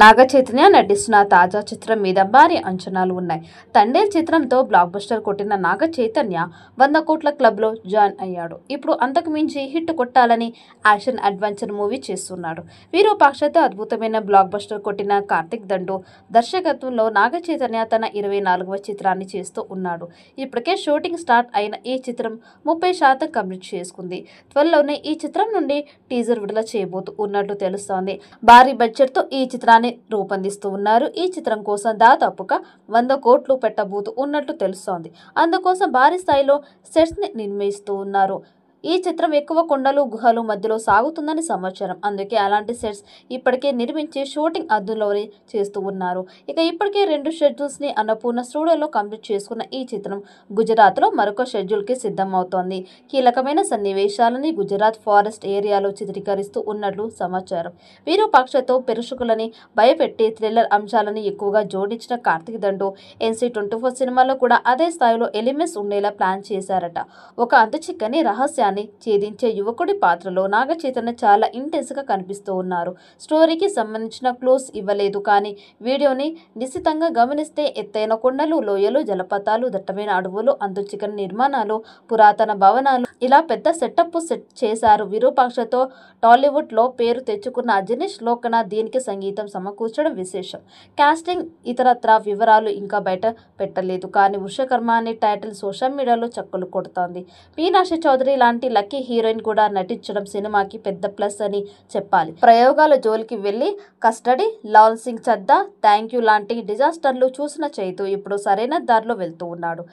నాగ చైతన్య నటిస్తున్న తాజా చిత్రం మీద భారీ అంచనాలు ఉన్నాయి. తండేల్ చిత్రంతో బ్లాక్ బస్టర్ కొట్టిన నాగ చైతన్య 100 కోట్ల క్లబ్ లో జాయిన్ అయ్యాడు. ఇప్పుడు అంతకు మించి హిట్ కొట్టాలని యాక్షన్ అడ్వెంచర్ మూవీ చేస్తున్నాడు. విరూపాక్షతో అద్భుతమైన బ్లాక్ బస్టర్ కొట్టిన కార్తిక్ దండు దర్శకత్వంలో నాగ చైతన్య తన 24వ చిత్రాన్ని చేస్తూ ఉన్నాడు. ఇప్పటికే షూటింగ్ స్టార్ట్ అయిన ఈ చిత్రం 30% కంప్లీట్ చేసుకుంది. త్వరలోనే ఈ చిత్రం నుండి టీజర్ విడుదల చేయబోతూ ఉన్నట్లు తెలుస్తోంది. భారీ బడ్జెట్ తో ఈ చిత్రాన్ని రూపొందిస్తూ ఉన్నారు. ఈ చిత్రం కోసం దాదాపుగా 100 కోట్లు పెట్టబోతూ ఉన్నట్లు తెలుస్తోంది. అందుకోసం భారీ స్థాయిలో సెట్స్ ని నిర్మిస్తూ ఉన్నారు. ఈ చిత్రం ఎక్కువ కొండలు గుహలు మధ్యలో సాగుతుందని సమాచారం. అందుకే అలాంటి సెట్స్ ఇప్పటికే నిర్మించి షూటింగ్ అద్దులోనే చేస్తూ ఉన్నారు. ఇక ఇప్పటికే 2 షెడ్యూల్స్ ని అన్నపూర్ణ స్టూడియోలో కంప్లీట్ చేసుకున్న ఈ చిత్రం గుజరాత్ లో మరొక షెడ్యూల్ కి సిద్ధమవుతోంది. కీలకమైన సన్నివేశాలని గుజరాత్ ఫారెస్ట్ ఏరియాలో చిత్రీకరిస్తూ ఉన్నట్లు సమాచారం. విరూపాక్షతో ప్రేక్షకులని భయపెట్టి థ్రిల్లర్ అంశాలని ఎక్కువగా జోడించిన కార్తిక్ దండు NC24 సినిమాలో కూడా అదే స్థాయిలో ఎలిమెంట్స్ ఉండేలా ప్లాన్ చేశారట. ఒక అంతుచిక్కని రహస్యాన్ని ఛేదించే యువకుడి పాత్రలో నాగ చైతన్య చాలా ఇంటెన్స్ గా కనిపిస్తూ ఉన్నారు. స్టోరీకి సంబంధించిన క్లూస్ ఇవ్వలేదు, కానీ వీడియోని నిశితంగా గమనిస్తే ఎత్తైన కొండలు, లోయలు, జలపాతాలు, దట్టమైన అడవులు, అంతుచిక్కని నిర్మాణాలు, పురాతన భవనాలు, ఇలా పెద్ద సెటప్ సెట్ చేశారు. విరూపాక్షతో టాలీవుడ్ లో పేరు తెచ్చుకున్న అజనీష్ లోకనాథ్ దీనికి సంగీతం సమకూర్చడం విశేషం. కాస్టింగ్ ఇతరత్రా వివరాలు ఇంకా బయట పెట్టలేదు, కానీ విశ్వకర్మ అనే టైటిల్ సోషల్ మీడియాలో చక్కలు కొడుతోంది. మీనాక్షి చౌదరి లాంటి లక్కీ హీరోయిన్ కూడా నటించడం సినిమాకి పెద్ద ప్లస్ అని చెప్పాలి. ప్రయోగాల జోలికి వెళ్లి custody, Lal Singh Chadha, thank you లాంటి డిజాస్టర్లు చూసిన చైతు ఇప్పుడు సరైన దారిలో వెళ్తూ ఉన్నాడు.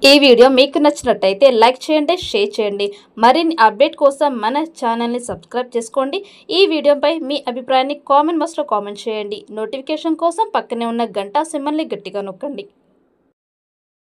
ఈ వీడియో మీకు నచ్చినట్టయితే లైక్ చేయండి, షేర్ చేయండి. మరిన్ని అప్డేట్ కోసం మన ఛానల్ని సబ్స్క్రైబ్ చేసుకోండి. ఈ వీడియోపై మీ అభిప్రాయాన్ని కామెంట్ బాక్స్లో కామెంట్ చేయండి. నోటిఫికేషన్ కోసం పక్కనే ఉన్న గంట సింబల్ని గట్టిగా నొక్కండి.